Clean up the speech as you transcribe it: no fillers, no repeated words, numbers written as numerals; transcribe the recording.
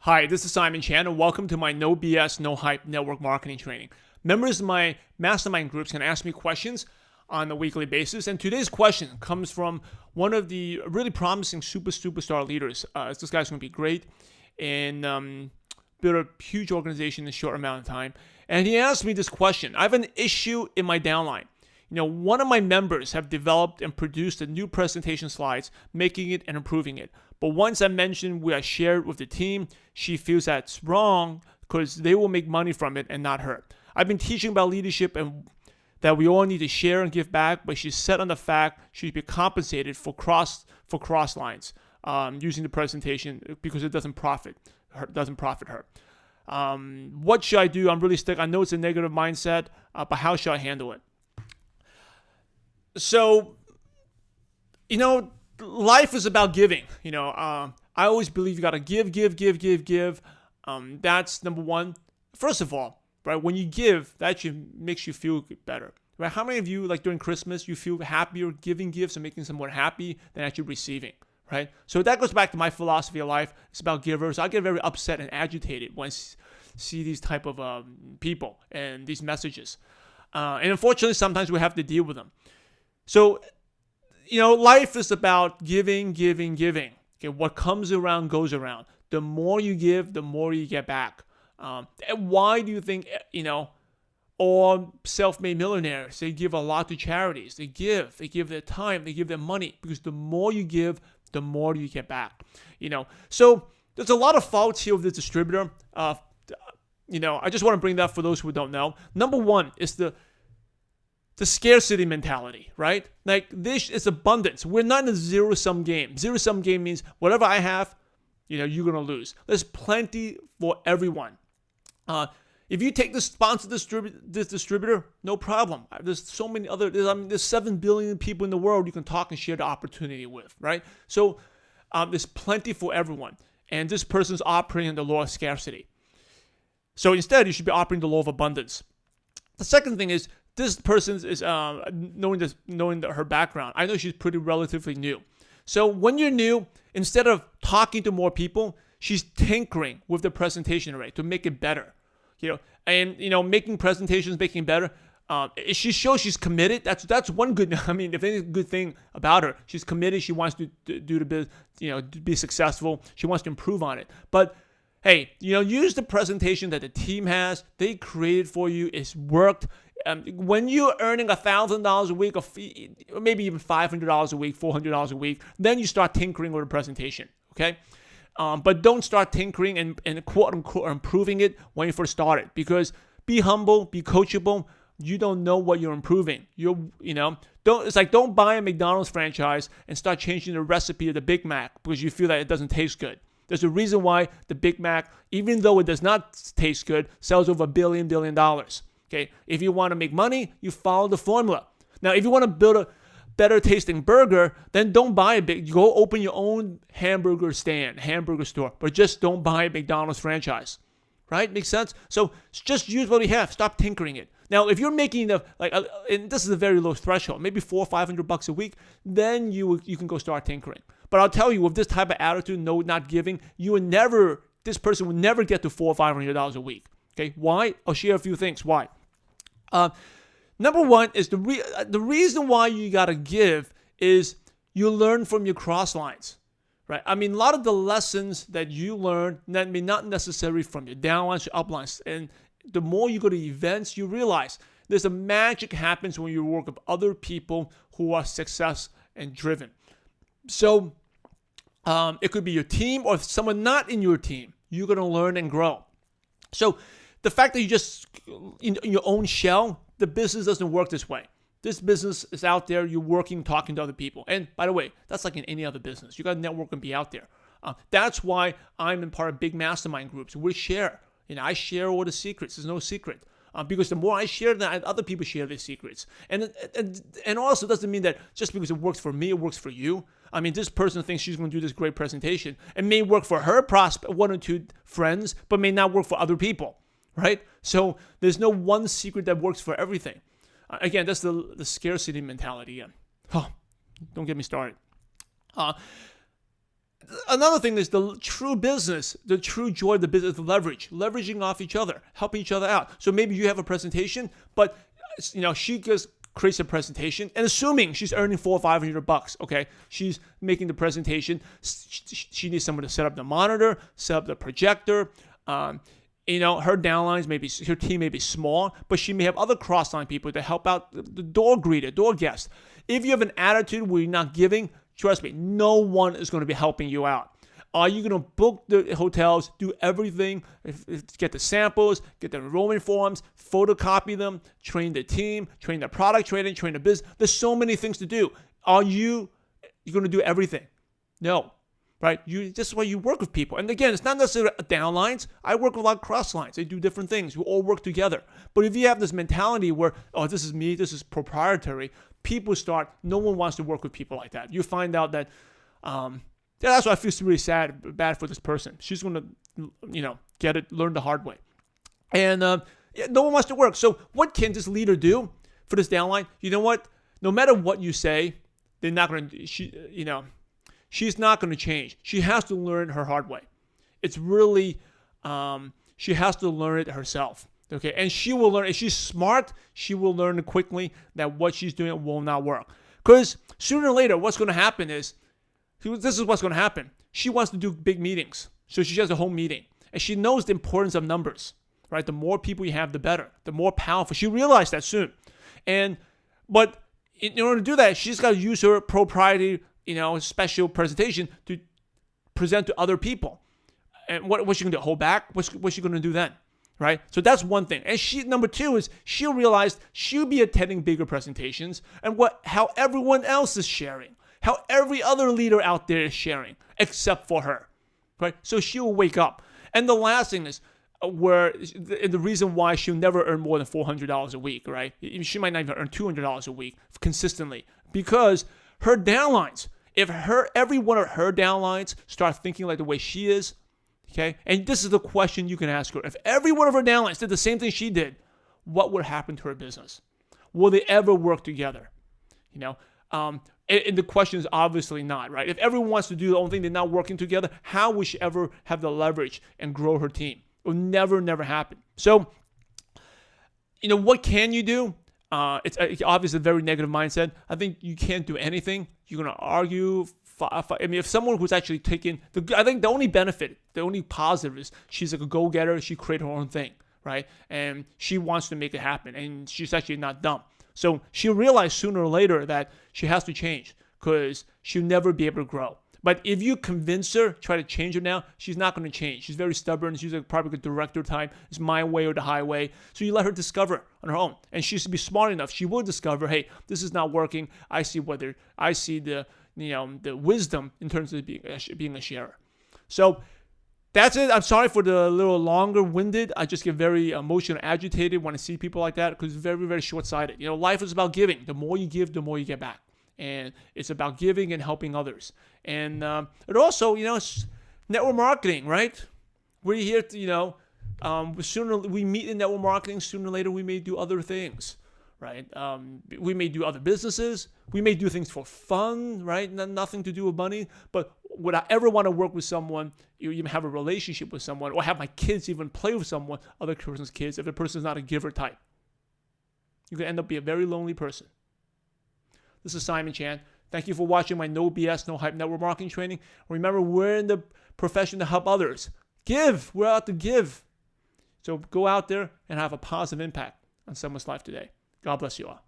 Hi, this is Simon Chan, and welcome to my No BS, No Hype network marketing training. Members of my mastermind groups can ask me questions on a weekly basis, and today's question comes from one of the really promising superstar leaders. This guy's going to be great and build a huge organization in a short amount of time. And he asked me this question. I have an issue in my downline. One of my members have developed and produced a new presentation slides, making it and improving it. But once I mentioned I shared with the team, she feels that's wrong because they will make money from it and not her. I've been teaching about leadership and that we all need to share and give back, but she's set on the fact she should be compensated for cross lines using the presentation because it doesn't profit her. What should I do? I'm really stuck. I know it's a negative mindset, but how should I handle it? So, life is about giving. I always believe you got to give. That's number one. First of all, right, when you give, that actually makes you feel better. Right? How many of you, like during Christmas, you feel happier giving gifts and making someone happy than actually receiving? Right? So that goes back to my philosophy of life. It's about givers. I get very upset and agitated when I see these type of people and these messages. And unfortunately, sometimes we have to deal with them. So, life is about giving. Okay, what comes around goes around. The more you give, the more you get back. And why do you think, all self-made millionaires, they give a lot to charities? They give their time, they give their money, because the more you give, the more you get back. So there's a lot of faults here with the distributor. I just want to bring that for those who don't know. Number one is the scarcity mentality, right? Like, this is abundance. We're not in a zero-sum game. Zero-sum game means whatever I have, you're going to lose. There's plenty for everyone. If you take the sponsor this distributor, no problem. There's so many other, there's 7 billion people in the world you can talk and share the opportunity with, right? So there's plenty for everyone. And this person's operating the law of scarcity. So instead, you should be operating the law of abundance. The second thing is, this person is knowing her background. I know she's pretty relatively new. So when you're new, instead of talking to more people, she's tinkering with the presentation array to make it better. Making presentations, making it better. She shows she's committed. That's one good. If any good thing about her, she's committed. She wants to do the business, to be successful. She wants to improve on it. But hey, use the presentation that the team has. They created for you. It's worked. When you're earning $1,000 a week, or maybe even $500 a week, $400 a week, then you start tinkering with the presentation, okay? But don't start tinkering and quote unquote improving it when you first start it, because be humble, be coachable. You don't know what you're improving. Don't buy a McDonald's franchise and start changing the recipe of the Big Mac because you feel that it doesn't taste good. There's a reason why the Big Mac, even though it does not taste good, sells over $1 billion. Okay, if you want to make money, you follow the formula. Now, if you want to build a better tasting burger, then don't buy a big. Go open your own hamburger store, but just don't buy a McDonald's franchise. Right? Makes sense? So just use what you have. Stop tinkering it. Now, if you're making and this is a very low threshold, maybe $400 or $500 a week, then you can go start tinkering. But I'll tell you, with this type of attitude, not giving, this person will never get to $400 or $500 a week. Okay, why? I'll share a few things. Why? Number one is the reason why you gotta give is you learn from your cross lines, right? A lot of the lessons that you learn that may not necessarily from your downlines or uplines, and the more you go to events, you realize there's a magic happens when you work with other people who are success and driven. So it could be your team or someone not in your team. You're gonna learn and grow. So the fact that you just in your own shell, the business doesn't work this way. This business is out there, you're working, talking to other people. And by the way, that's like in any other business. You got to network and be out there. That's why I'm in part of big mastermind groups. We share. I share all the secrets. There's no secret. Because the more I share, then other people share their secrets. And also doesn't mean that just because it works for me, it works for you. This person thinks she's going to do this great presentation. It may work for her one or two friends, but may not work for other people. Right? So there's no one secret that works for everything. Again, that's the scarcity mentality again. Oh, don't get me started. Another thing is the true business, the true joy of the business, leveraging off each other, helping each other out. So maybe you have a presentation, but she just creates a presentation, and assuming she's earning $400 or $500, okay, she's making the presentation. She needs someone to set up the monitor, set up the projector. Her downlines, her team may be small, but she may have other cross-line people to help out the door greeter, door guest. If you have an attitude where you're not giving, trust me, no one is going to be helping you out. Are you going to book the hotels, do everything, get the samples, get the enrollment forms, photocopy them, train the team, train the product training, train the business? There's so many things to do. Are you're going to do everything? No, right? This is why you work with people. And again, it's not necessarily downlines. I work with a lot of cross lines. They do different things. We all work together. But if you have this mentality where, oh, this is me, this is proprietary, no one wants to work with people like that. You find out that, that's why I feel really bad for this person. She's going to, learn the hard way. And no one wants to work. So what can this leader do for this downline? You know what? No matter what you say, they're not going to, she's not going to change. She has to learn her hard way. It's really, she has to learn it herself. Okay, and she will learn. If she's smart, she will learn quickly that what she's doing will not work. Because sooner or later, what's going to happen is, this is what's going to happen. She wants to do big meetings. So she has a home meeting. And she knows the importance of numbers, right? The more people you have, the better. The more powerful. She realized that soon. But in order to do that, she's got to use her proprietary, special presentation to present to other people. And what's she going to do? Hold back? What's she going to do then? Right? So that's one thing. And number two is she'll realize she'll be attending bigger presentations and how everyone else is sharing, how every other leader out there is sharing, except for her. Right? So she'll wake up. And the last thing is the reason why she'll never earn more than $400 a week, right? She might not even earn $200 a week consistently because her downlines, if every one of her downlines start thinking like the way she is, okay, and this is the question you can ask her. If every one of her downlines did the same thing she did, what would happen to her business? Will they ever work together? And the question is obviously not, right? If everyone wants to do the only thing, they're not working together, how will she ever have the leverage and grow her team? It will never happen. So, what can you do? It's obviously a very negative mindset. I think you can't do anything. You're going to argue. If someone who's actually I think the only benefit, the only positive is she's like a go-getter. She created her own thing, right? And she wants to make it happen. And she's actually not dumb. So she'll realize sooner or later that she has to change because she'll never be able to grow. But if you convince her, try to change her now, she's not going to change. She's very stubborn. She's probably a director type. It's my way or the highway. So you let her discover on her own. And she should be smart enough. She will discover, hey, this is not working. I see the wisdom in terms of being a sharer. So that's it. I'm sorry for the little longer-winded. I just get very emotional, agitated when I see people like that because it's very, very short-sighted. Life is about giving. The more you give, the more you get back. And it's about giving and helping others. And it also, it's network marketing, right? We're here to, sooner we meet in network marketing. Sooner or later, we may do other things, right? We may do other businesses. We may do things for fun, right? Nothing to do with money. But would I ever want to work with someone, even have a relationship with someone, or have my kids even play with someone, other person's kids, if the person's not a giver type? You can end up being a very lonely person. This is Simon Chan. Thank you for watching my No BS, No Hype network marketing training. Remember, we're in the profession to help others. Give. We're out to give. So go out there and have a positive impact on someone's life today. God bless you all.